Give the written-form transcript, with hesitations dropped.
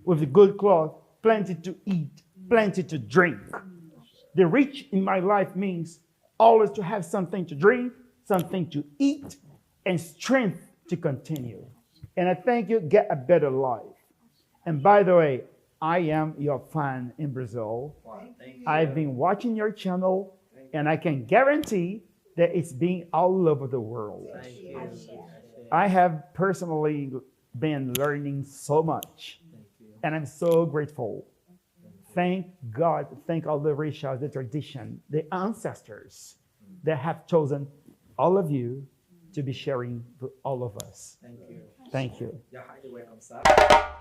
with good clothes, plenty to eat, plenty to drink. The rich in my life means always to have something to drink, something to eat, and strength to continue. And I thank you, get a better life. And by the way, I am your fan in Brazil. I've been watching your channel, and I can guarantee that it's being all over the world. I have personally been learning so much, and I'm so grateful. Thank God, thank all the rituals, the tradition, the ancestors that have chosen all of you to be sharing with all of us. Thank you. Thank you.